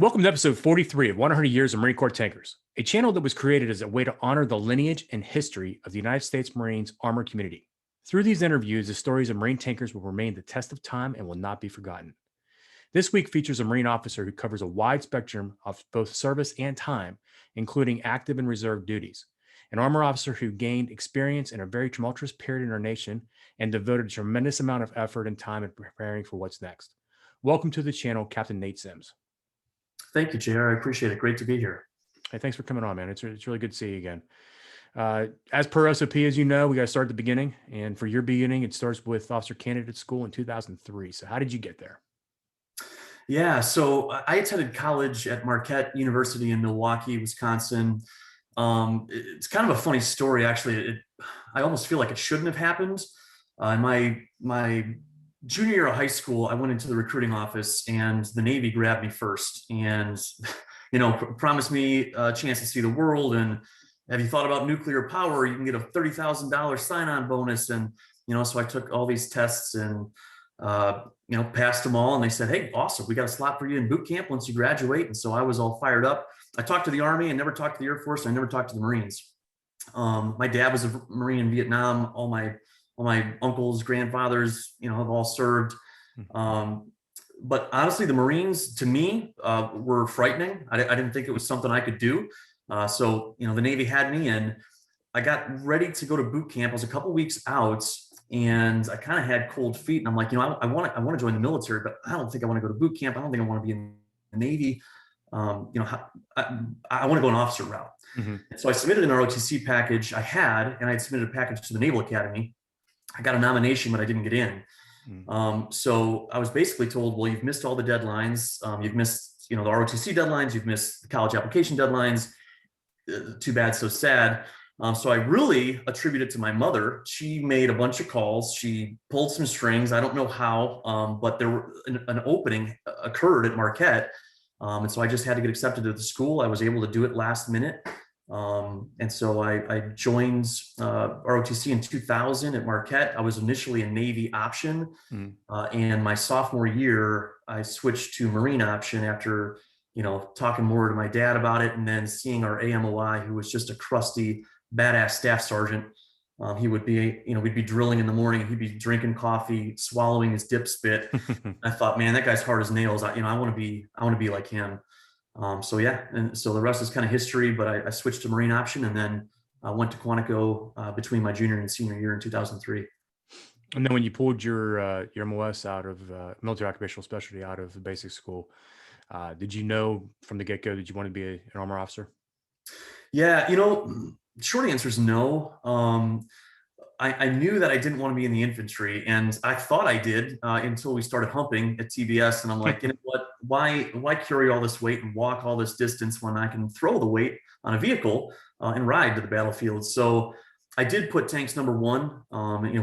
Welcome to episode 43 of 100 Years of Marine Corps Tankers, a channel that was created as a way to honor the lineage and history of the United States Marines armored community. Through these interviews, the stories of Marine tankers will remain the test of time and will not be forgotten. This week features a Marine officer who covers a wide spectrum of both service and time, including active and reserve duties. An armor officer who gained experience in a very tumultuous period in our nation and devoted a tremendous amount of effort and time in preparing for what's next. Welcome to the channel, Captain Nate Sims. Thank you, JR. I appreciate it. Great to be here. Hey, thanks for coming on, man. It's really good to see you again. As per SOP, as you know, we got to start at the beginning. And for your beginning, it starts with Officer Candidate School in 2003. So how did you get there? Yeah, so I attended college at Marquette University in Milwaukee, Wisconsin. It's kind of a funny story, actually. I almost feel like it shouldn't have happened. In my junior year of high school, I went into the recruiting office and the Navy grabbed me first and, promised me a chance to see the world. And have you thought about nuclear power? You can get a $30,000 sign-on bonus. And, so I took all these tests and, passed them all. And they said, hey, awesome. We got a slot for you in boot camp once you graduate. And so I was all fired up. I talked to the Army and never talked to the Air Force. And I never talked to the Marines. My dad was a Marine in Vietnam. All my uncles, grandfathers, have all served. But honestly, the Marines to me were frightening. I didn't think it was something I could do. So the Navy had me and I got ready to go to boot camp. I was a couple weeks out and I kind of had cold feet. And I'm like, I want to join the military, but I don't think I want to go to boot camp. I don't think I want to be in the Navy. I want to go an officer route. So I submitted an ROTC package I had, and I had submitted a package to the Naval Academy. I got a nomination, but I didn't get in. So I was basically told, well, you've missed all the deadlines. You've missed, the ROTC deadlines. You've missed the college application deadlines. Too bad, so sad. So I really attribute it to my mother. She made a bunch of calls. She pulled some strings. I don't know how, but there were an opening occurred at Marquette. And so I just had to get accepted to the school. I was able to do it last minute. And so I joined ROTC in 2000 at Marquette. I was initially a Navy option. And my sophomore year, I switched to Marine option after, talking more to my dad about it and then seeing our AMOI, who was just a crusty, badass staff sergeant. He would be, we'd be drilling in the morning and he'd be drinking coffee, swallowing his dip spit. I thought, man, that guy's hard as nails. I want to be like him. So yeah, and so the rest is kind of history, but I switched to Marine option and then I went to Quantico between my junior and senior year in 2003. And then when you pulled your MOS out of military occupational specialty out of the basic school, did you know from the get-go that you wanted to be an armor officer? Yeah, short answer is no. I knew that I didn't want to be in the infantry, and I thought I did until we started humping at TBS. And I'm like, you know what? Why carry all this weight and walk all this distance when I can throw the weight on a vehicle and ride to the battlefield? So I did put tanks number one.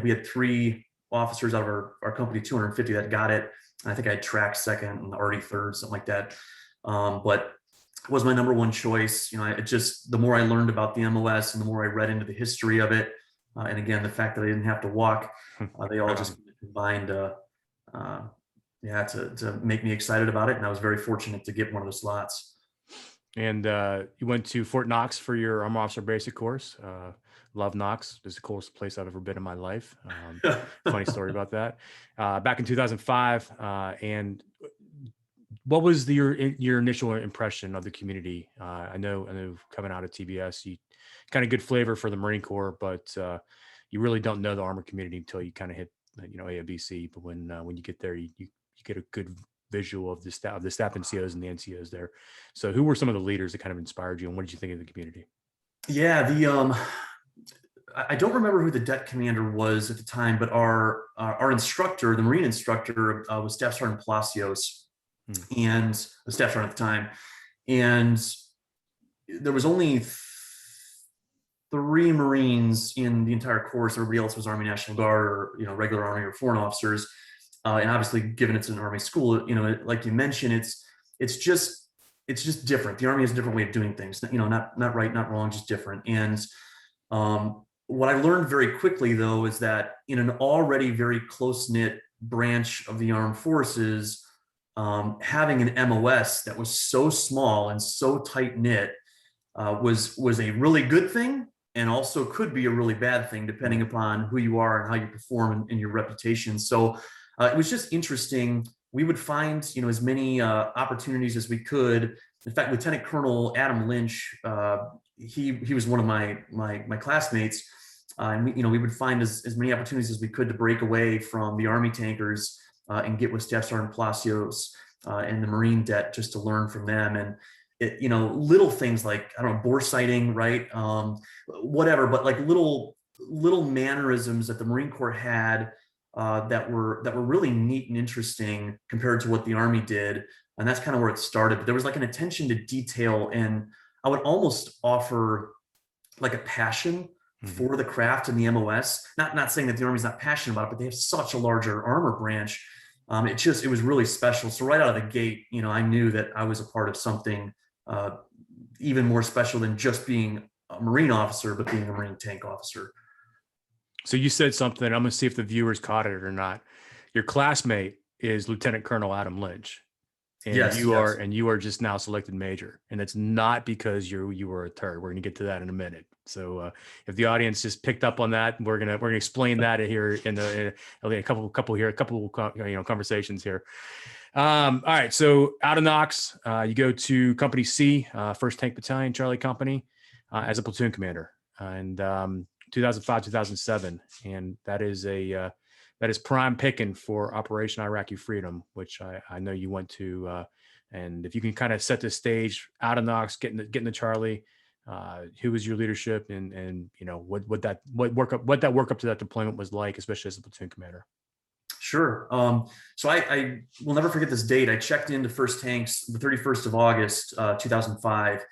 We had 3 officers out of our company, 250, that got it. And I think I had track second and already third, something like that. But it was my number one choice. The more I learned about the MOS and the more I read into the history of it, and again, the fact that I didn't have to walk, they all just combined to make me excited about it. And I was very fortunate to get one of the slots. And you went to Fort Knox for your Armor Officer Basic course. Love Knox. It's the coolest place I've ever been in my life. Funny story about that. Back in 2005. And what was your initial impression of the community? I know coming out of TBS, you kind of good flavor for the Marine Corps, but you really don't know the armor community until you kind of hit, AOBC. But when you get there, you get a good visual of the staff NCOs and the NCOs there. So who were some of the leaders that kind of inspired you, and what did you think of the community? Yeah, I don't remember who the det commander was at the time, but our instructor, the Marine instructor, was Staff Sergeant Palacios, and the staff sergeant at the time. And there was only 3 Marines in the entire course. Everybody else was Army National Guard or regular Army or foreign officers. And obviously, given it's an Army school, like you mentioned, it's just different. The Army has a different way of doing things. Not right, not wrong, just different. And what I learned very quickly, though, is that in an already very close-knit branch of the armed forces, having an MOS that was so small and so tight knit was a really good thing, and also could be a really bad thing depending upon who you are and how you perform and your reputation. So it was just interesting. We would find, as many opportunities as we could. In fact, Lieutenant Colonel Adam Lynch, he was one of my classmates, and we would find as many opportunities as we could to break away from the Army tankers and get with Staff Sergeant Palacios and the Marine Det, just to learn from them. And little things like, I don't know, bore sighting, right? Whatever, but like little mannerisms that the Marine Corps had that were really neat and interesting compared to what the Army did. And that's kind of where it started. But there was like an attention to detail, and I would almost offer like a passion for the craft and the MOS. Not saying that the Army's not passionate about it, but they have such a larger armor branch. It was really special. So right out of the gate, I knew that I was a part of something even more special than just being a Marine officer, but being a Marine tank officer. So you said something, I'm going to see if the viewers caught it or not. Your classmate is Lieutenant Colonel Adam Lynch. And yes, you are just now selected major. And it's not because you were a turd. We're going to get to that in a minute. So if the audience just picked up on that, we're gonna explain that here in a couple conversations here. All right. So out of Knox, you go to Company C, 1st Tank Battalion, Charlie Company, as a platoon commander, and 2005, 2007, and that is prime picking for Operation Iraqi Freedom, which I know you went to. And if you can kind of set the stage, out of Knox, getting to Charlie, who was your leadership, and what that work up to that deployment was like, especially as a platoon commander. Sure. So I will never forget this date. I checked into First Tanks the 31st of August, 2005,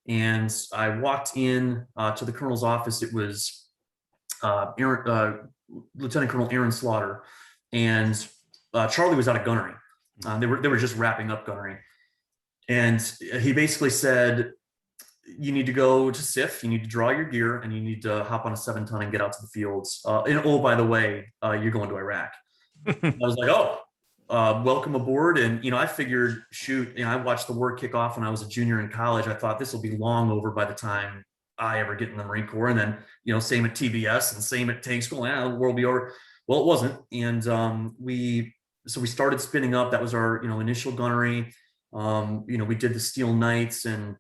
and I walked in to the colonel's office. It was Lieutenant Colonel Aaron Slaughter, and Charlie was out of gunnery. They were just wrapping up gunnery, and he basically said, "You need to go to SIF. You need to draw your gear, and you need to hop on a 7-ton and get out to the fields. And oh, by the way, you're going to Iraq." I was like, "Oh, welcome aboard." And I figured, shoot, I watched the war kick off when I was a junior in college. I thought this will be long over by the time I ever get in the Marine Corps. And then same at TBS and same at tank school. The world will be over. Well, it wasn't. And we started spinning up. That was our initial gunnery. We did the Steel Knights and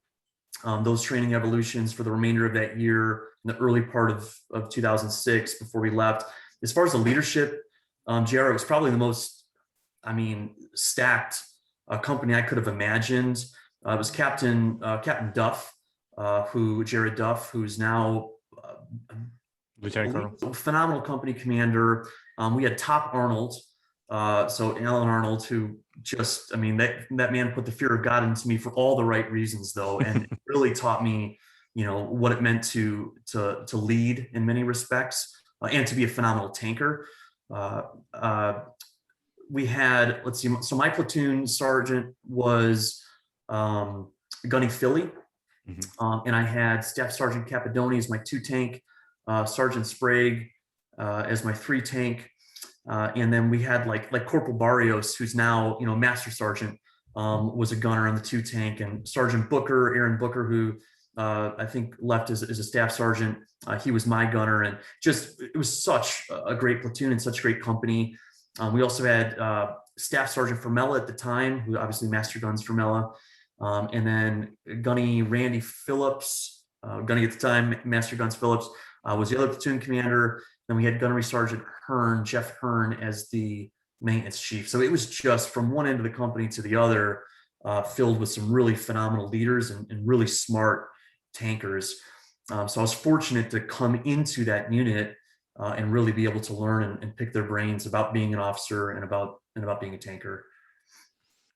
those training evolutions for the remainder of that year, in the early part of 2006 before we left. As far as the leadership, JR, it was probably the most, stacked company I could have imagined. It was Captain Duff, Jared Duff, who's now Lieutenant Colonel, phenomenal company commander. We had Top Arnold, so Alan Arnold, who just, that man put the fear of God into me for all the right reasons, though, and really taught me, what it meant to lead in many respects, and to be a phenomenal tanker. We had, let's see, so my platoon sergeant was Gunny Philly, and I had Staff Sergeant Capadoni as my 2-tank, Sergeant Sprague as my 3-tank, and then we had like Corporal Barrios, who's now Master Sergeant, was a gunner on the 2-tank, and Sergeant Booker, Aaron Booker, who I think left as a staff sergeant. He was my gunner, and just, it was such a great platoon and such great company. We also had Staff Sergeant Formella at the time, who obviously master guns Formella, and then Gunny Randy Phillips, Gunny at the time, Master Guns Phillips, was the other platoon commander. Then we had Gunnery Sergeant Hearn, Jeff Hearn, as the maintenance chief. So it was just from one end of the company to the other, filled with some really phenomenal leaders and really smart tankers. So I was fortunate to come into that unit and really be able to learn and pick their brains about being an officer and about being a tanker.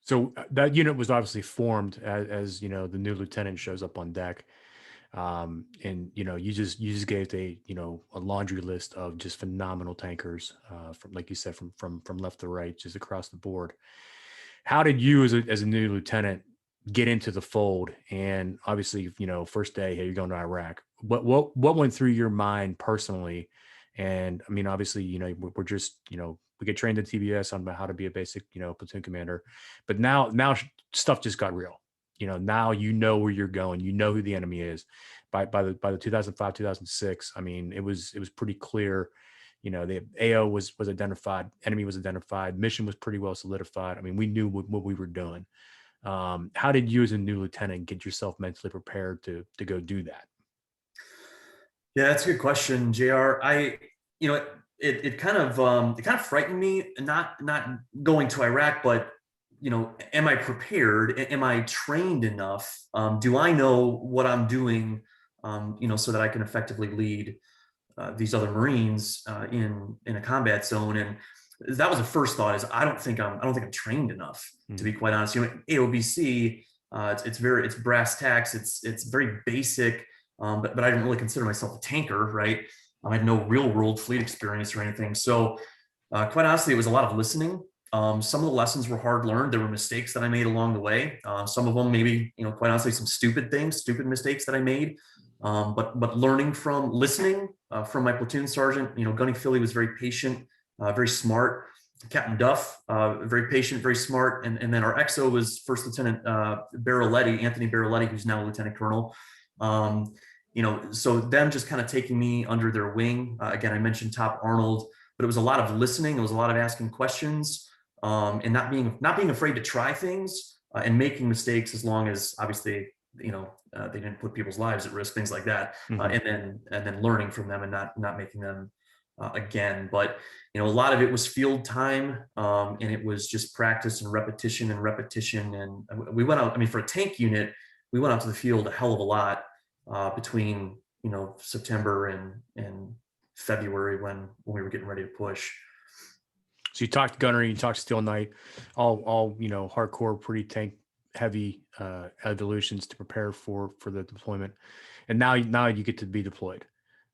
So that unit was obviously formed as the new lieutenant shows up on deck. And you just gave a laundry list of just phenomenal tankers, from, like you said, from left to right, just across the board. How did you as a new lieutenant get into the fold? And obviously, first day, hey, you're going to Iraq. What went through your mind personally? And obviously, we're just we get trained in TBS on how to be a basic, platoon commander. But now stuff just got real. Now where you're going. You know who the enemy is. By the 2005 2006, I mean, it was pretty clear. The AO was identified, enemy was identified, mission was pretty well solidified. I mean, we knew what we were doing. How did you as a new lieutenant get yourself mentally prepared to go do that? Yeah, that's a good question, JR. It kind of frightened me, not going to Iraq, but am I prepared? Am I trained enough? Do I know what I'm doing? So that I can effectively lead these other Marines in a combat zone. And that was the first thought: is I don't think I'm trained enough, to be quite honest. AOBC, it's brass tacks. It's very basic. But I didn't really consider myself a tanker, right? I had no real world fleet experience or anything. So quite honestly, it was a lot of listening. Some of the lessons were hard learned. There were mistakes that I made along the way. Some of them maybe, quite honestly, some stupid mistakes that I made. But learning from listening from my platoon sergeant, Gunny Philly was very patient, very smart. Captain Duff, very patient, very smart. And then our XO was First Lieutenant Anthony Barrelletti, who's now Lieutenant Colonel. So them just kind of taking me under their wing. Again, I mentioned Top Arnold, but it was a lot of listening. It was a lot of asking questions, and not being afraid to try things and making mistakes, as long as obviously they didn't put people's lives at risk, things like that. And then learning from them and not making them again. But a lot of it was field time, and it was just practice and repetition. And we went out. I mean, for a tank unit, we went out to the field a hell of a lot between September and February when we were getting ready to push. So you talked gunnery, you talked Steel Knight, all hardcore, pretty tank heavy evolutions to prepare for the deployment, and now you get to be deployed,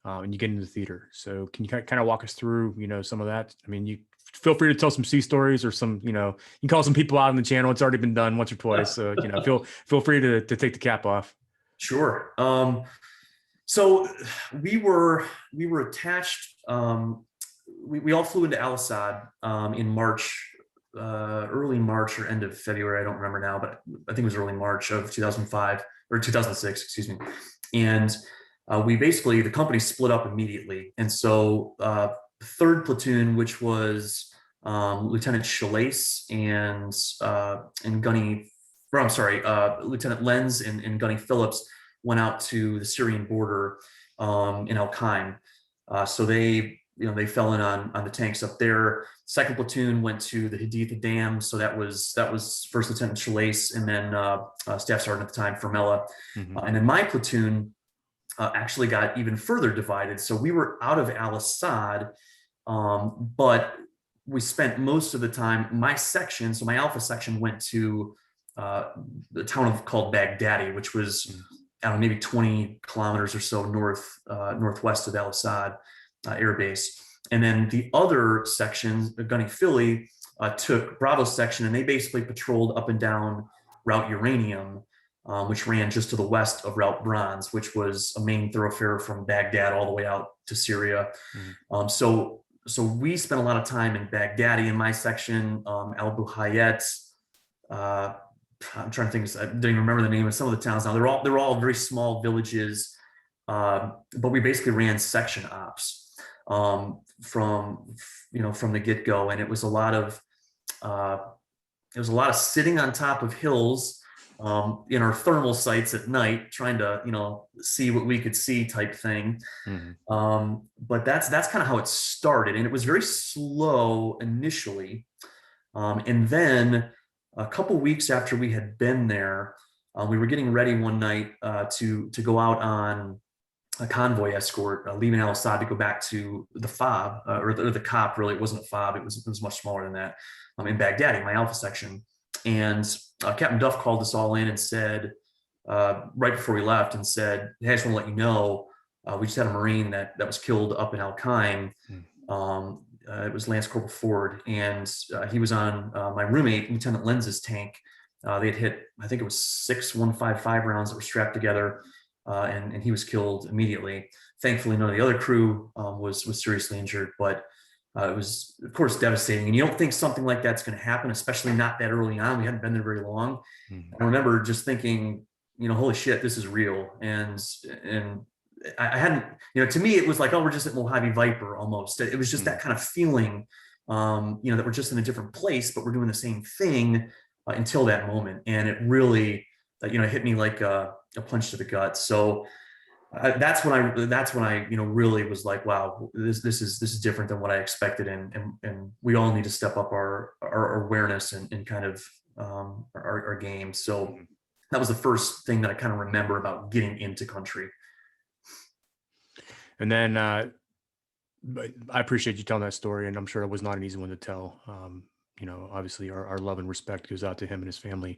and you get into the theater. So can you kind of walk us through some of that? I mean, you feel free to tell some sea stories or some you can call some people out on the channel. It's already been done once or twice, so feel free to take the cap off. Sure. So we were attached. We all flew into Al Asad in March, early March or end of February. I don't remember now, but I think it was early March of 2005 or 2006, excuse me. And the company split up immediately. And so third platoon, which was Lieutenant Chalace and Gunny, or I'm sorry, Lieutenant Lenz and Gunny Phillips went out to the Syrian border in Al Qaim. So they fell in on the tanks up there. Second platoon went to the Haditha Dam. So that was First Lieutenant Chalace and then Staff Sergeant at the time, Fermella. And then my platoon actually got even further divided. So we were out of Al Asad, but we spent most of the time, my section, so my Alpha section went to the town called Baghdadi, which was, I don't know, maybe 20 kilometers or so northwest of Al Asad Air Base. And then the other sections, Gunny Philly, took Bravo section, and they basically patrolled up and down Route Uranium, which ran just to the west of Route Bronze, which was a main thoroughfare from Baghdad all the way out to Syria. So we spent a lot of time in Baghdadi in my section, Al Buhayet. I'm trying to think. I don't even remember the name of some of the towns now. They're all very small villages, but we basically ran section ops from the get-go, and it was a lot of sitting on top of hills in our thermal sights at night, trying to see what we could see, type thing. But that's kind of how it started, and it was very slow initially, and then a couple weeks after we had been there, we were getting ready one night to go out on a convoy escort, leaving Al Asad to go back to the FOB, or the COP. Really, it wasn't a FOB; it was much smaller than that. In Baghdadi, my Alpha section, and Captain Duff called us all in and said, right before we left, and said, "Hey, I just want to let you know, we just had a Marine that was killed up in Al Qaim." It was Lance Corporal Ford, and he was on my roommate, Lieutenant Lenz's tank. They had hit, I think it was 6 155 rounds that were strapped together, and he was killed immediately. Thankfully, none of the other crew was seriously injured, but It was, of course, devastating. And you don't think something like that's going to happen, especially not that early on. We hadn't been there very long. Mhm. I remember just thinking, holy shit, this is real. And I hadn't, to me, it was like, oh, we're just at Mojave Viper almost. It was just Mhm. that kind of feeling, that we're just in a different place, but we're doing the same thing until that moment. And it really, hit me like a punch to the gut. So that's when I really was like, wow, this is different than what I expected, and we all need to step up our awareness and kind of our game. So Mhm. that was the first thing that I kind of remember about getting into country. And then but I appreciate you telling that story, and I'm sure it was not an easy one to tell. Obviously, our love and respect goes out to him and his family,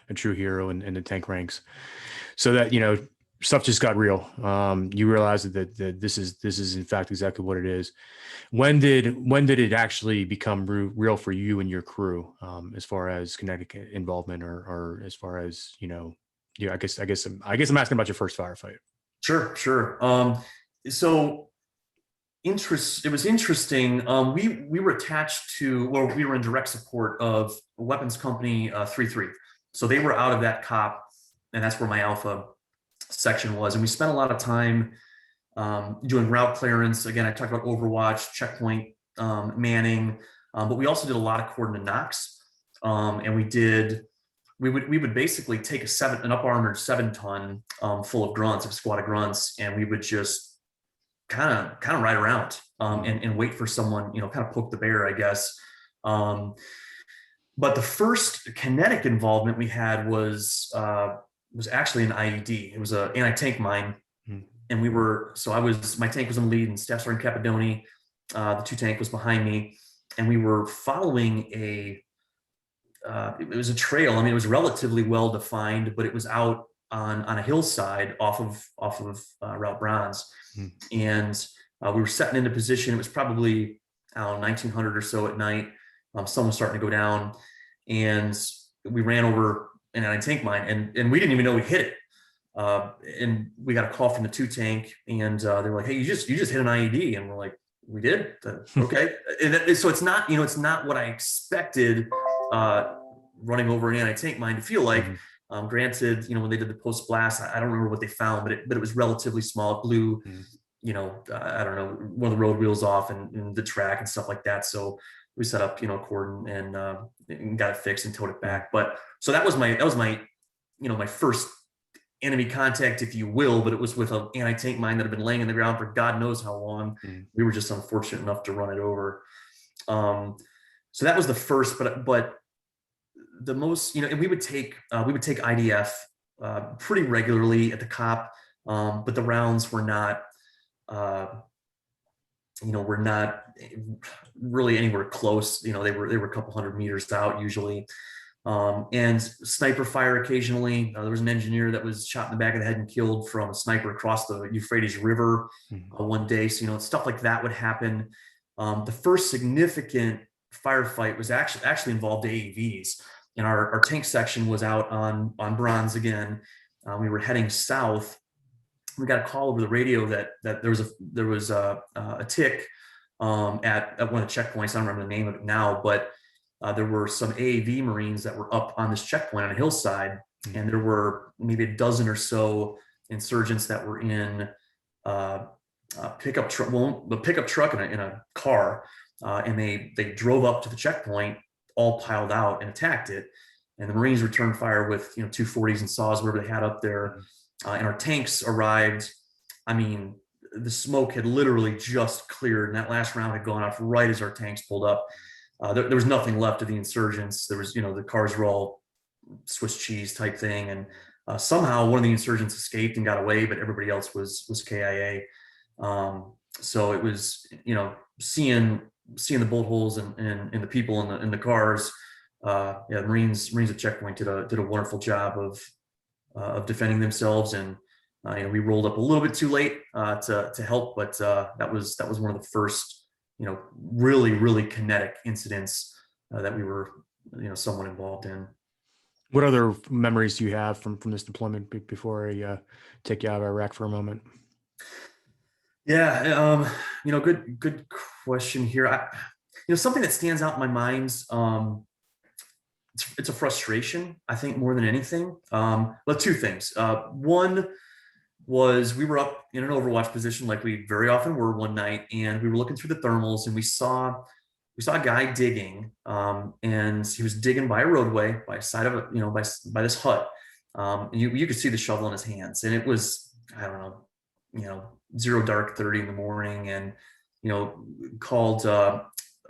a true hero in the tank ranks. So that stuff just got real. You realize that this is in fact exactly what it is. When did it actually become real for you and your crew, as far as kinetic involvement, or as far as yeah, I guess I'm asking about your first firefight. Sure, sure. So it was interesting. We were attached to, well, we were in direct support of Weapons Company 33. So they were out of that cop, and that's where my Alpha section was. And we spent a lot of time doing route clearance. Again, I talked about Overwatch, checkpoint manning, but we also did a lot of coordinate knocks. And we would basically take an up armored 7 ton full of grunts, a squad of grunts, and we would just kind of ride around Mhm. and wait for someone, kind of poke the bear, I guess. Um, but the first kinetic involvement we had was actually an IED. It was an anti-tank mine, Mhm. and my tank was in the lead, and Staff Sergeant Capadoni, the two tank was behind me, and we were following it was a trail. I mean, it was relatively well defined, but it was out on a hillside off of Route Bronze, Mhm. and we were setting into position. It was probably, I don't know, 1900 or so at night. Sun was starting to go down, and we ran over an anti-tank mine, and we didn't even know we hit it. And we got a call from the two tank, and they were like, "Hey, you just hit an IED," and we're like, "We did? Okay." So it's not what I expected. Uh, Running over an anti-tank mine to feel like. Mhm. Granted, when they did the post blast, I don't remember what they found, but it was relatively small. It blew, Mhm. I don't know, one of the road wheels off and the track and stuff like that. So we set up, a cordon and got it fixed and towed it Mhm. back. But so that was my my first enemy contact, if you will, but it was with an anti-tank mine that had been laying in the ground for God knows how long. Mhm. We were just unfortunate enough to run it over. Um, so that was the first, but the most, and we would take IDF pretty regularly at the cop, but the rounds uh, were not really anywhere close. They were a couple hundred meters out usually. And sniper fire occasionally. There was an engineer that was shot in the back of the head and killed from a sniper across the Euphrates River Mhm. one day. So stuff like that would happen. The first significant firefight was actually involved AAVs, and our tank section was out on Bronze again. We were heading south. We got a call over the radio that there was a tick at one of the checkpoints. I don't remember the name of it now, but there were some AAV Marines that were up on this checkpoint on a hillside, Mhm. and there were maybe a dozen or so insurgents that were in uh, a pickup truck, well, the pickup truck in a car, and they drove up to the checkpoint, all piled out, and attacked it. And the Marines returned fire with 240s and saws, whatever they had up there, Mhm. and our tanks arrived. I mean, the smoke had literally just cleared, and that last round had gone off right as our tanks pulled up. There was nothing left of the insurgents. There was, the cars were all Swiss cheese type thing, and somehow one of the insurgents escaped and got away, but everybody else was KIA. So it was, seeing the bullet holes and the people in the cars. Yeah, Marines at checkpoint did a wonderful job of defending themselves, and we rolled up a little bit too late to help, but that was one of the first really really kinetic incidents that we were somewhat involved in. What other memories do you have from this deployment before I take you out of Iraq for a moment? Yeah, good question here. Something that stands out in my mind. It's a frustration, I think, more than anything. But two things. One was we were up in an overwatch position like we very often were one night, and we were looking through the thermals, and we saw a guy digging, and he was digging by a roadway, by a side of a, by this hut. And you could see the shovel in his hands, and it was, I don't know, 0 dark 30 in the morning, and called.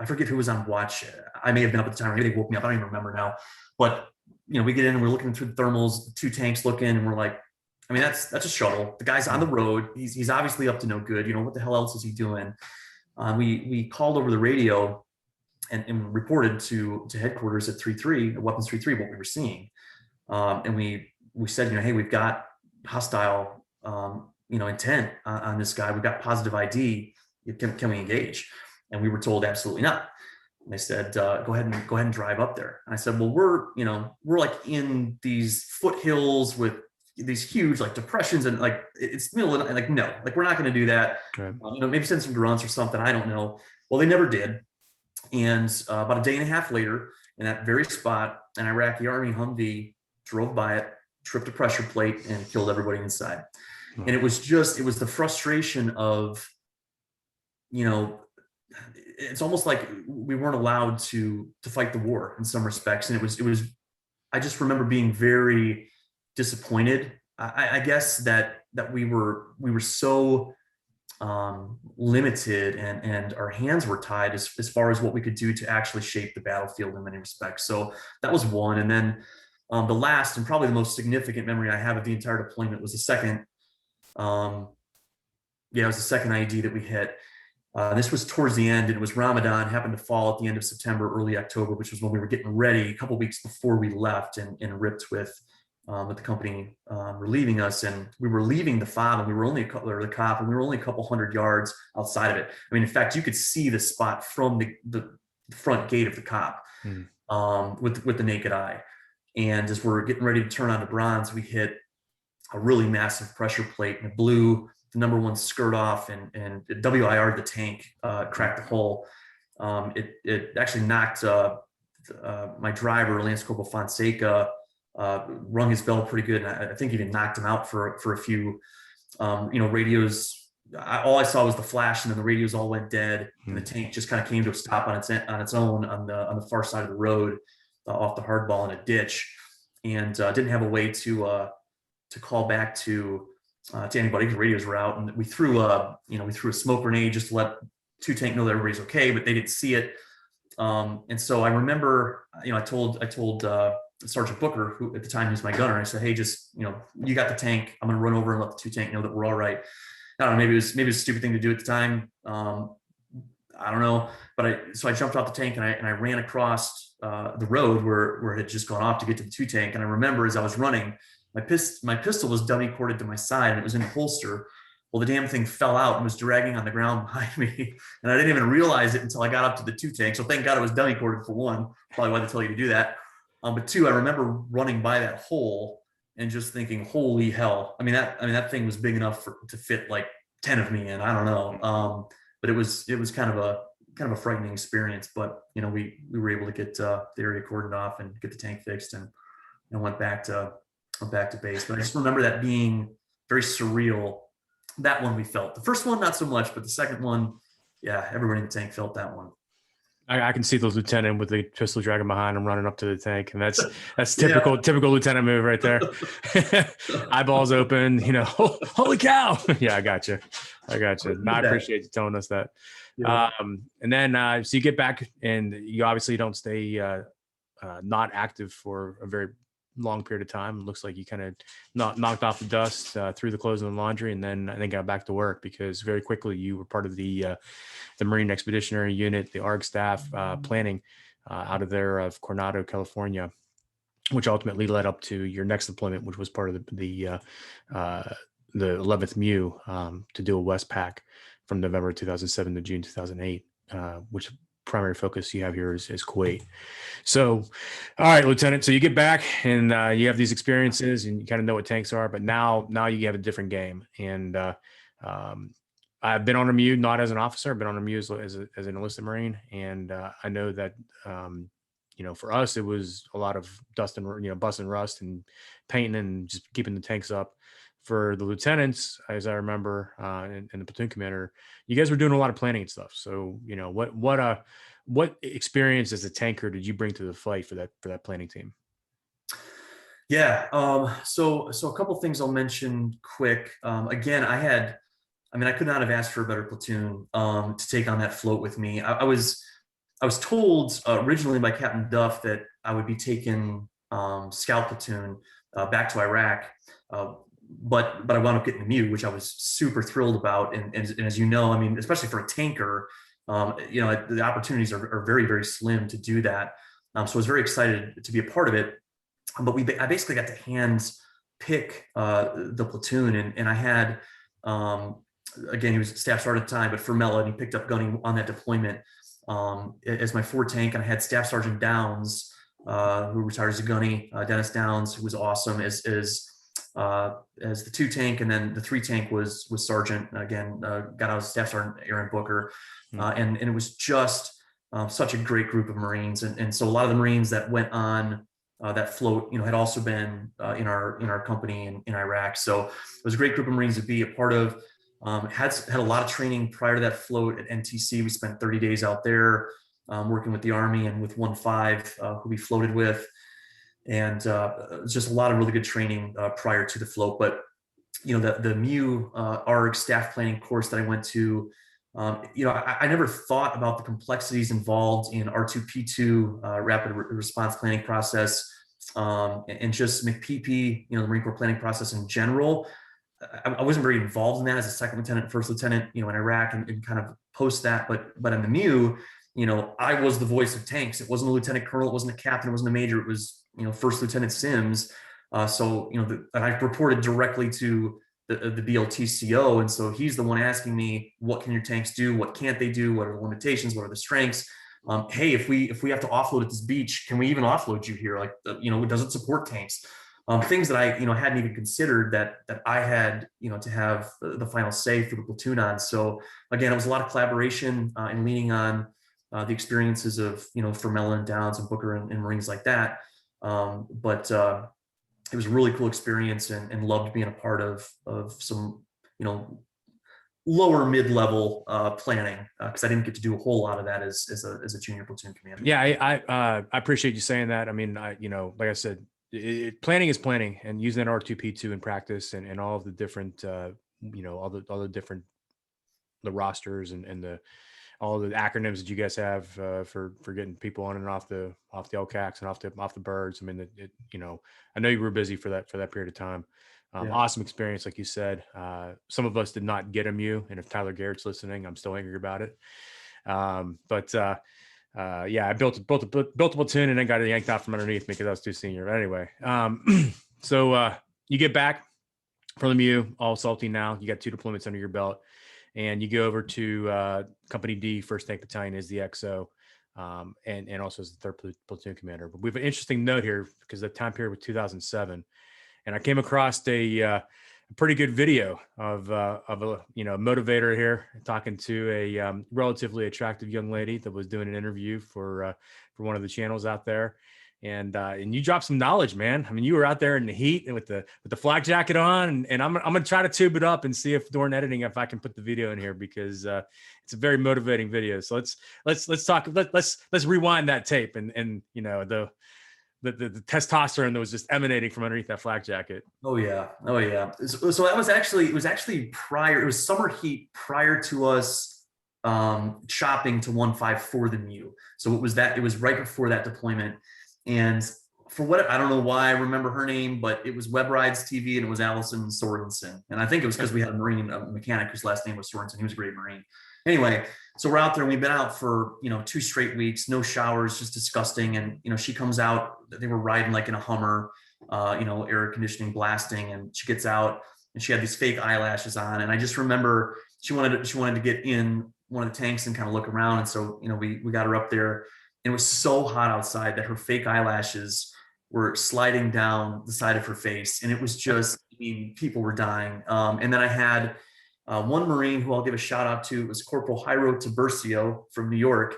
I forget who was on watch. I may have been up at the time. Maybe they woke me up. I don't even remember now. But we get in and we're looking through the thermals, 2 tanks looking, and we're like, I mean, that's a shovel. The guy's on the road. He's obviously up to no good. What the hell else is he doing? We called over the radio and reported to headquarters at 3-3, at Weapons 3-3, what we were seeing. And we said, hey, we've got hostile, intent on this guy. We've got positive ID. Can we engage? And we were told absolutely not. And they said, go ahead and drive up there. And I said, well, we're like in these foothills with these huge like depressions, and like it's middle of, like, no, like we're not going to do that. Okay. Maybe send some grunts or something. I don't know. Well, they never did. And about a day and a half later, in that very spot, an Iraqi Army Humvee drove by it, tripped a pressure plate, and killed everybody inside. Oh. And it was the frustration of, it's almost like we weren't allowed to fight the war in some respects. And it was, I just remember being very disappointed. I guess that we were so limited, and our hands were tied as far as what we could do to actually shape the battlefield in many respects. So that was one. And then the last and probably the most significant memory I have of the entire deployment was the second. It was the second IED that we hit. This was towards the end, and it was Ramadan, happened to fall at the end of September, early October, which was when we were getting ready a couple of weeks before we left and ripped with the company relieving us. And we were leaving the fob, and we were only the cop, and we were only a couple hundred yards outside of it. I mean, in fact, you could see the spot from the front gate of the cop with the naked eye. And as we're getting ready to turn on to bronze, we hit a really massive pressure plate, and it blew the number one skirt off, and it WIR'd the tank, cracked the hull. It actually knocked my driver, Lance Corporal Fonseca, rung his bell pretty good, and I think even knocked him out for a few. Radios. All I saw was the flash, and then the radios all went dead, and the tank just kind of came to a stop on its own on the far side of the road, off the hardball in a ditch, and didn't have a way to call back to anybody because radios were out. And we threw a smoke grenade just to let 2 tank know that everybody's okay, but they didn't see it. And so I remember, I told Sergeant Booker, who at the time was my gunner, I said, hey, just, you got the tank. I'm going to run over and let the 2 tank know that we're all right. I don't know, maybe it was a stupid thing to do at the time. I don't know, but so I jumped off the tank, and I ran across the road where it had just gone off to get to the 2 tank. And I remember as I was running, my pistol was dummy corded to my side, and it was in a holster. Well, the damn thing fell out and was dragging on the ground behind me, and I didn't even realize it until I got up to the 2 tank. So thank God it was dummy corded, for one. Probably why they tell you to do that. But two, I remember running by that hole and just thinking, "Holy hell!" I mean, that thing was big enough to fit like 10 of me in. I don't know, but it was kind of a frightening experience. But we were able to get the area cordoned off and get the tank fixed, and went back to base. But I just remember that being very surreal. That one we felt. The first one, not so much, but the second one, yeah, everybody in the tank felt that one. I can see the lieutenant with the pistol dragging behind him, running up to the tank, and that's typical lieutenant move right there. Eyeballs open, holy cow! Yeah, I got you. No, I appreciate you telling us that. Yeah. And then so you get back, and you obviously don't stay not active for a very long period of time. It looks like you kind of knocked off the dust, threw the clothes in the laundry, and then got back to work, because very quickly you were part of the Marine Expeditionary Unit, the ARG staff, planning out of there of Coronado, California, which ultimately led up to your next deployment, which was part of the 11th MU to do a Westpac from November 2007 to June 2008, which primary focus you have here is Kuwait. So, all right, Lieutenant. So you get back, and you have these experiences, and you kind of know what tanks are, but now you have a different game. And I've been on a MEU, not as an officer. I've been on a MEU as an enlisted Marine, and I know that for us it was a lot of dust and bust and rust and painting and just keeping the tanks up. For the lieutenants, as I remember, and the platoon commander, you guys were doing a lot of planning and stuff. So what experience as a tanker did you bring to the fight for that planning team? Yeah. So a couple things I'll mention quick. Again, I could not have asked for a better platoon to take on that float with me. I was told originally by Captain Duff that I would be taking scout platoon back to Iraq, uh, but I wound up getting the MEU, which I was super thrilled about. And as you know, I mean, especially for a tanker, the opportunities are very, very slim to do that. So I was very excited to be a part of it. But I basically got to hands pick the platoon, and I had again, he was staff sergeant at the time, but for Mela, and he picked up gunning on that deployment as my 4 tank. And I had Staff Sergeant Downs, who retired as a gunny, Dennis Downs, who was awesome as the 2 tank, and then the 3 tank was Sergeant again, got out as Staff Sergeant Aaron Booker, and it was just such a great group of Marines, and so a lot of the Marines that went on that float, had also been in our company in Iraq. So it was a great group of Marines to be a part of. Had a lot of training prior to that float at NTC. We spent 30 days out there working with the Army and with 1-5 who we floated with, and just a lot of really good training prior to the float. But the MEU ARG staff planning course that I went to, I never thought about the complexities involved in R2P2 rapid response planning process, and just MCPP, the Marine Corps planning process in general. I wasn't very involved in that as a second lieutenant, first lieutenant, in Iraq and kind of post that. But in the MEU, I was the voice of tanks. It wasn't a lieutenant colonel, it wasn't a captain, it wasn't a major. It was, First Lieutenant Sims. And I reported directly to the BLTCO, and so he's the one asking me, what can your tanks do? What can't they do? What are the limitations? What are the strengths? Hey, if we have to offload at this beach, can we even offload you here? Like, does it support tanks? Things that I hadn't even considered that I had to have the final say for the platoon on. So again, it was a lot of collaboration and leaning on the experiences of Fermella and Downs and Booker and Marines like that. But it was a really cool experience, and loved being a part of some lower mid-level planning, because I didn't get to do a whole lot of that as a junior platoon commander. Yeah, I appreciate you saying that. I mean, like I said, planning is planning, and using that R2P2 in practice, and all of the different all the different the rosters and all the acronyms that you guys have for getting people on and off the LCACs and off the birds. I mean, I know you were busy for that period of time. Yeah. Awesome experience, like you said. Some of us did not get a MEU, and if Tyler Garrett's listening, I'm still angry about it. Yeah, I built a platoon and then got it yanked out from underneath me because I was too senior. But anyway, so you get back from the MEU, all salty now. You got 2 deployments under your belt, and you go over to Company D, 1st Tank Battalion, as the XO, and also as the 3rd platoon commander. But we have an interesting note here because the time period was 2007, and I came across a pretty good video of a motivator here talking to a relatively attractive young lady that was doing an interview for one of the channels out there, and you dropped some knowledge, man. I mean, you were out there in the heat and with the flak jacket on, and I'm gonna try to tube it up and see if during editing if I can put the video in here, because it's a very motivating video. So let's talk. Let's rewind that tape and the testosterone that was just emanating from underneath that flak jacket. Oh yeah. So that was actually prior. It was summer heat prior to us shopping to 1-5 for the MEU. So it was right before that deployment. And for what, I don't know why I remember her name, but it was Web Rides TV, and it was Allison Sorensen. And I think it was because we had a Marine, a mechanic whose last name was Sorensen. He was a great Marine. Anyway, so we're out there, and we've been out for 2 straight weeks, no showers, just disgusting. And she comes out, they were riding like in a Hummer, air conditioning blasting, and she gets out and she had these fake eyelashes on. And I just remember she wanted to get in one of the tanks and kind of look around. And so, we got her up there, and it was so hot outside that her fake eyelashes were sliding down the side of her face. And it was just, I mean, people were dying. And then I had One Marine who I'll give a shout out to was Corporal Jairo Tiburcio from New York.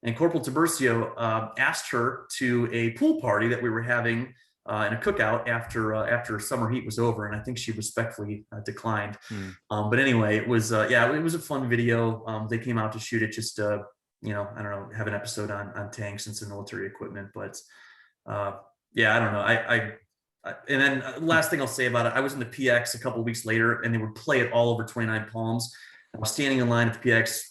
And Corporal Tiburcio asked her to a pool party that we were having and a cookout after summer heat was over, and I think she respectfully declined. But anyway, it was it was a fun video. They came out to shoot it just I don't know, have an episode on tanks and some military equipment. But I don't know. And then last thing I'll say about it, I was in the PX a couple of weeks later, and they would play it all over 29 Palms. I was standing in line at the PX,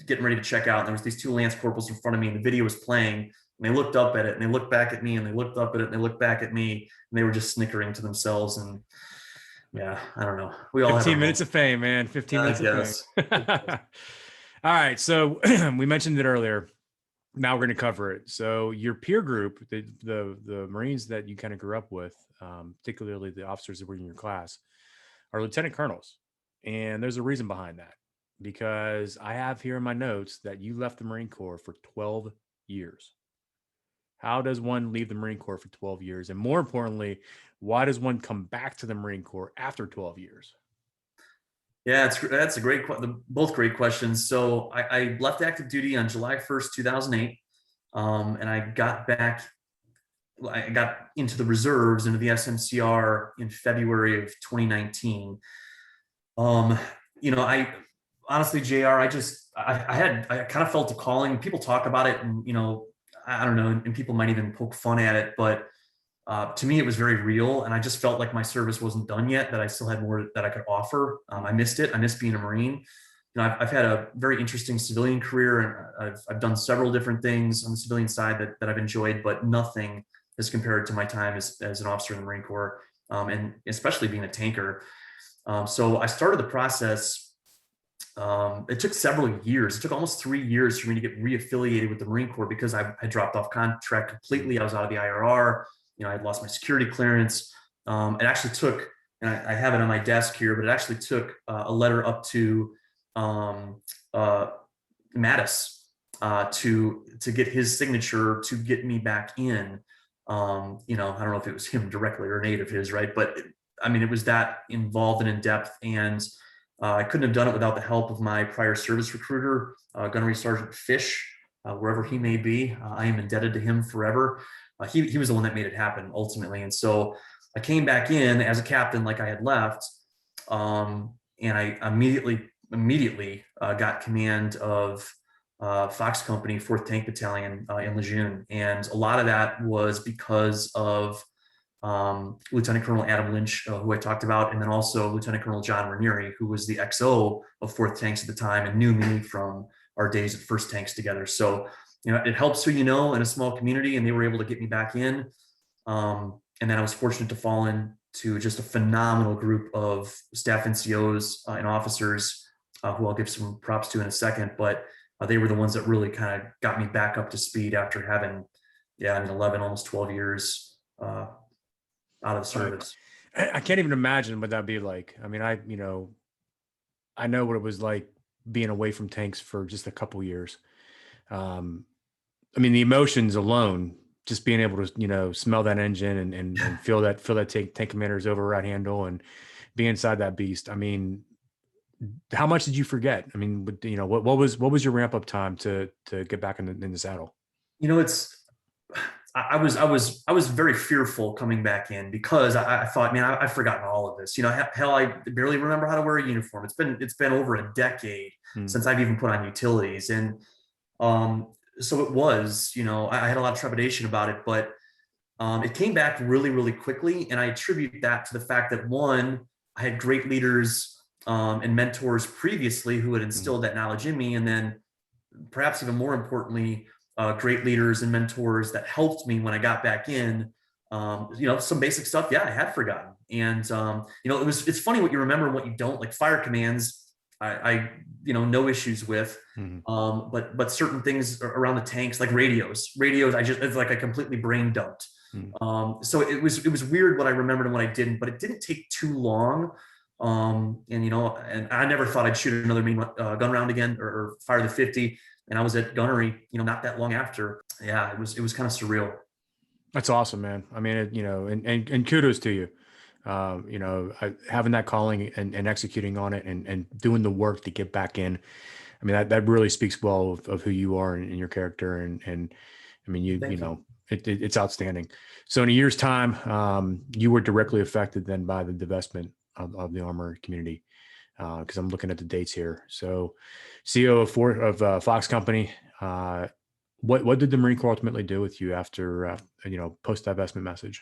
getting ready to check out, and there was these two Lance Corporals in front of me, and the video was playing. And they looked up at it, and they looked back at me, and they looked up at it, and they looked back at me, and they were just snickering to themselves. And yeah, I don't know. We all 15 minutes of fame, man. 15 minutes of fame. All right. So we mentioned it earlier. Now we're going to cover it. So your peer group, the Marines that you kind of grew up with, particularly the officers that were in your class, are lieutenant colonels. And there's a reason behind that, because I have here in my notes that you left the Marine Corps for 12 years. How does one leave the Marine Corps for 12 years? And more importantly, why does one come back to the Marine Corps after 12 years? Yeah, that's a both great questions. So I left active duty on July 1st, 2008. And I got into the reserves, into the SMCR in February of 2019. I honestly, JR, I kind of felt a calling. People talk about it, and, I don't know, and people might even poke fun at it, but to me, it was very real. And I just felt like my service wasn't done yet, that I still had more that I could offer. I missed it. I missed being a Marine. I've had a very interesting civilian career, and I've done several different things on the civilian side that I've enjoyed, but nothing as compared to my time as an officer in the Marine Corps, and especially being a tanker. So I started the process. It took several years. It took almost 3 years for me to get reaffiliated with the Marine Corps, because I had dropped off contract completely. I was out of the IRR. I had lost my security clearance. It actually took, and I have it on my desk here, but it actually took a letter up to Mattis to get his signature to get me back in. I don't know if it was him directly or an aide of his, right? But it was that involved and in depth, and I couldn't have done it without the help of my prior service recruiter, Gunnery Sergeant Fish, wherever he may be. I am indebted to him forever. He was the one that made it happen ultimately. And so I came back in as a captain like I had left, and I immediately got command of Fox Company, 4th Tank Battalion in Lejeune. And a lot of that was because of Lieutenant Colonel Adam Lynch, who I talked about, and then also Lieutenant Colonel John Ranieri, who was the XO of 4th Tanks at the time and knew me from our days at 1st Tanks together. So, it helps who you know in a small community, and they were able to get me back in. And then I was fortunate to fall into just a phenomenal group of staff NCOs and officers, who I'll give some props to in a second. But they were the ones that really kind of got me back up to speed after having, 11, almost 12 years out of the service. I can't even imagine what that'd be like. I know what it was like being away from tanks for just a couple years. The emotions alone, just being able to, smell that engine and feel that tank commander's override handle and be inside that beast. How much did you forget? What was your ramp up time to get back in the saddle? I was very fearful coming back in, because I thought, man, I've forgotten all of this. Hell, I barely remember how to wear a uniform. It's been over a decade since I've even put on utilities. And so it was, I had a lot of trepidation about it, but it came back really, really quickly. And I attribute that to the fact that, one, I had great leaders and mentors previously who had instilled that knowledge in me. And then perhaps even more importantly, great leaders and mentors that helped me when I got back in. Some basic stuff, I had forgotten. And it's funny what you remember and what you don't. Like fire commands, I no issues with, but certain things around the tanks, like radios, it's like I completely brain dumped. So it was weird what I remembered and what I didn't, but it didn't take too long. And I never thought I'd shoot another main gun round again, or fire the 50. And I was at gunnery, not that long after. Yeah, it was kind of surreal. That's awesome, man. And kudos to you. Having that calling and executing on it and doing the work to get back in. I mean, that really speaks well of who you are and your character. And I mean, Thank you. it's outstanding. So in a year's time, you were directly affected then by the divestment of the armor community. Because I'm looking at the dates here. So CEO of Fox Company, what did the Marine Corps ultimately do with you after, post divestment message?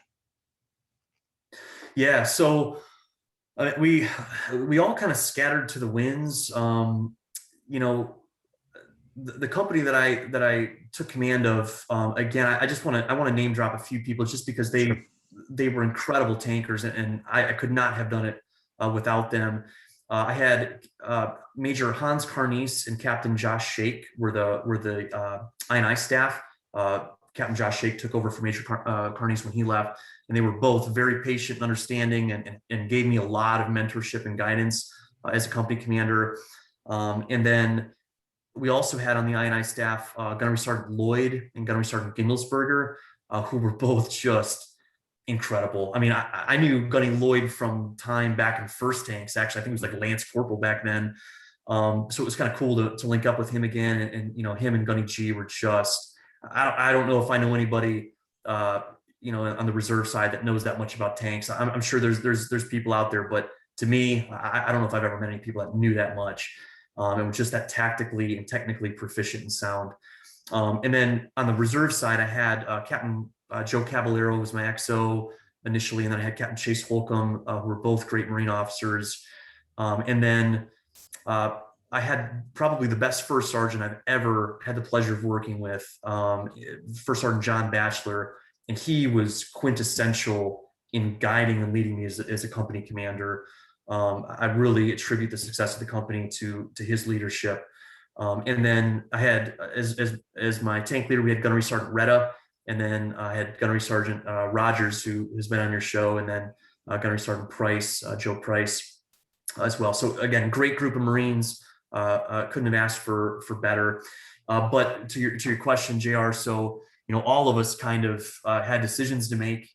Yeah, so we all kind of scattered to the winds. You know, the company that I took command of, again, I just want to name drop a few people just because Sure. they were incredible tankers, and I could not have done it without them. I had Major Hans Carnice and Captain Josh Shake were the I&I staff. Captain Josh Shake took over for Major Carnice when he left, and they were both very patient and understanding, and gave me a lot of mentorship and guidance as a company commander. And then we also had on the I&I staff Gunnery Sergeant Lloyd and Gunnery Sergeant Gimmelsberger, who were both just incredible. I mean, I knew Gunny Lloyd from time back in first tanks. Actually, I think he was like Lance Corporal back then. So it was kind of cool to link up with him again. And him and Gunny G were just, I don't know if I know anybody, on the reserve side that knows that much about tanks. I'm sure there's people out there, but to me, I don't know if I've ever met any people that knew that much. And was just that tactically and technically proficient and sound. And then on the reserve side, I had Captain Joe Caballero was my XO initially, and then I had Captain Chase Holcomb, who were both great Marine officers. And then I had probably the best first sergeant I've ever had the pleasure of working with, First Sergeant John Batchelor, and he was quintessential in guiding and leading me as a company commander. I really attribute the success of the company to his leadership. And then I had, as my tank leader, we had Gunnery Sergeant Retta, and then I had Gunnery Sergeant Rogers, who has been on your show, and then Gunnery Sergeant Price, Joe Price, as well. So again, great group of Marines. Couldn't have asked for better. But to your question, JR. So all of us kind of had decisions to make.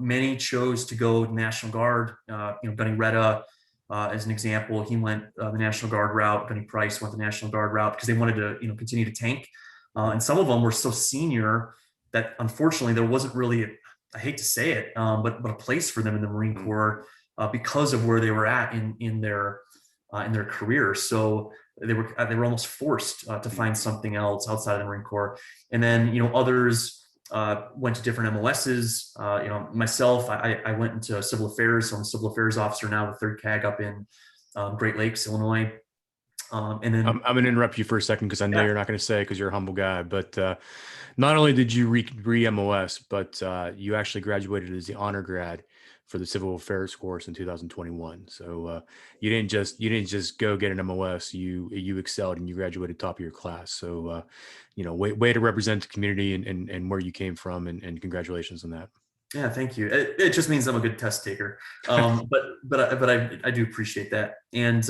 Many chose to go National Guard. Gunny Retta, as an example, he went the National Guard route. Gunny Price went the National Guard route because they wanted to continue to tank. And some of them were so senior that unfortunately there wasn't really, I hate to say it, but a place for them in the Marine Corps because of where they were at in their career. So they were almost forced to find something else outside of the Marine Corps. And then others went to different MOSs. Myself, I went into civil affairs. So I'm a civil affairs officer now, the 3rd CAG up in Great Lakes, Illinois. And then I'm going to interrupt you for a second because I know yeah, you're not going to say because you're a humble guy, but not only did you re MOS, but you actually graduated as the honor grad for the Civil Affairs course in 2021. So you didn't just go get an MOS. You excelled and you graduated top of your class. So way to represent the community and where you came from, and congratulations on that. yeah, thank you. It just means I'm a good test taker. But I do appreciate that. And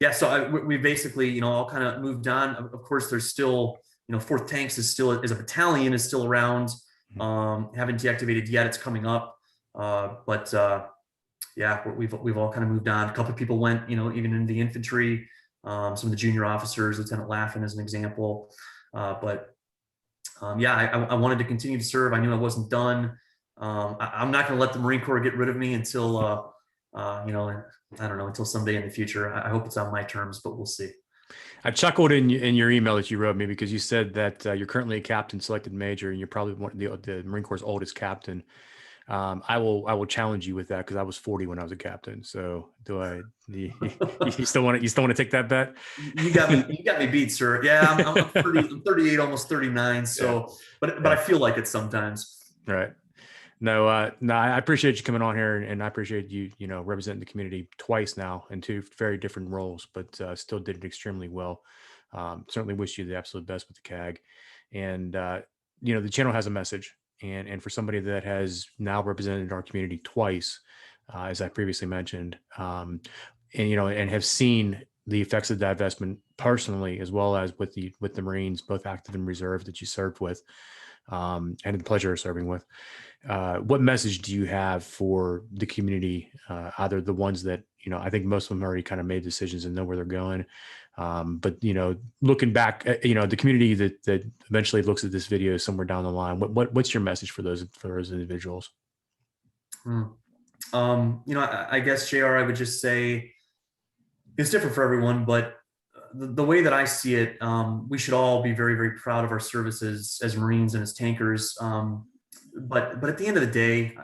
yeah, so we basically all kind of moved on. Of course, there's still 4th Tanks is still, as a battalion, is still around. Haven't deactivated yet. It's coming up. But yeah, we've all kind of moved on. A couple of people went, even in the infantry. Some of the junior officers, Lieutenant Laffin as an example. But yeah, I wanted to continue to serve. I knew I wasn't done. I'm not going to let the Marine Corps get rid of me until, I don't know, until someday in the future. I hope it's on my terms, but we'll see. I chuckled in your email that you wrote me because you said that you're currently a captain selected major and you're probably one of the Marine Corps' oldest captain. I will challenge you with that because I was 40 when I was a captain. So you still want to take that bet? You got me beat, sir. Yeah, I'm 30, I'm 38, almost 39. So, Yeah. but Yeah. I feel like it sometimes. Right. No, I appreciate you coming on here, and I appreciate you, representing the community twice now in 2 very different roles, but still did it extremely well. Certainly wish you the absolute best with the CAG, and the channel has a message, and for somebody that has now represented our community twice, as I previously mentioned, and have seen the effects of divestment personally, as well as with the Marines, both active and reserve that you served with. and the pleasure of serving with. What message do you have for the community? Either the ones that, I think most of them already kind of made decisions and know where they're going. But looking back, the community that eventually looks at this video somewhere down the line, what's your message for those individuals? Hmm. I guess, JR, I would just say it's different for everyone, but the way that I see it, we should all be very, very proud of our services as Marines and as tankers. But at the end of the day,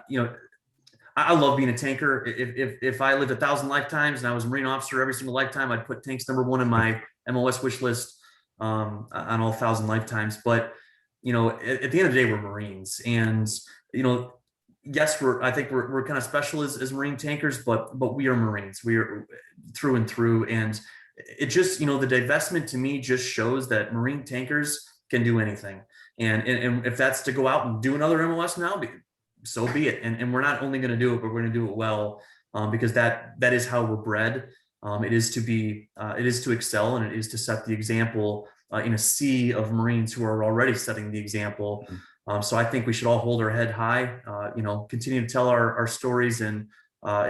I love being a tanker. If I lived 1,000 lifetimes and I was a Marine officer every single lifetime, I'd put tanks number 1 in my MOS wish list, on all 1,000 lifetimes. But at the end of the day, we're Marines, and yes, I think we're kind of special as Marine tankers, but we are Marines. We are through and through, and it just the divestment to me just shows that Marine tankers can do anything, and if that's to go out and do another MOS now, so be it. And we're not only going to do it, but we're going to do it well, because that is how we're bred. It is to excel, and it is to set the example in a sea of Marines who are already setting the example. So I think we should all hold our head high, continue to tell our stories, and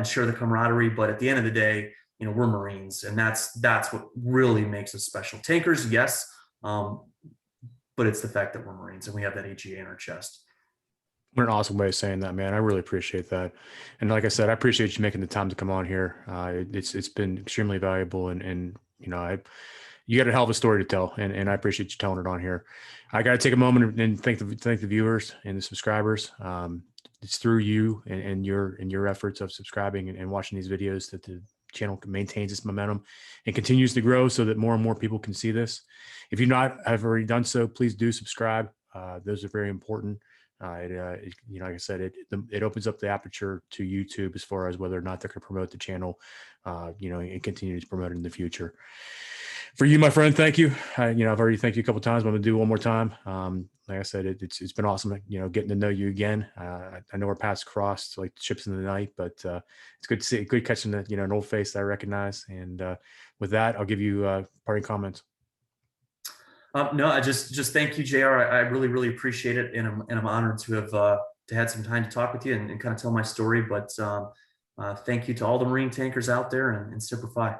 share the camaraderie. But at the end of the day, we're Marines, and that's what really makes us special. Tankers, yes, but it's the fact that we're Marines and we have that AGA in our chest. What an awesome way of saying that, man. I really appreciate that. And like I said, I appreciate you making the time to come on here. It's been extremely valuable, and you got a hell of a story to tell, and I appreciate you telling it on here. I got to take a moment and thank the viewers and the subscribers. It's through you and your efforts of subscribing and watching these videos that the channel maintains its momentum and continues to grow, so that more and more people can see this. If you have already done so, please do subscribe. Those are very important. Like I said, it opens up the aperture to YouTube as far as whether or not they're going to promote the channel, and continue to promote it in the future. For you, my friend, thank you. I've already thanked you a couple of times, but I'm gonna do it one more time. Like I said, it's been awesome, getting to know you again. I know our paths crossed like ships in the night, but it's good to see, good catching the, an old face that I recognize. And with that, I'll give you parting comments. No, I just thank you, JR. I really, really appreciate it, and I'm honored to have had some time to talk with you and kind of tell my story. But thank you to all the Marine tankers out there, and Semper Fi.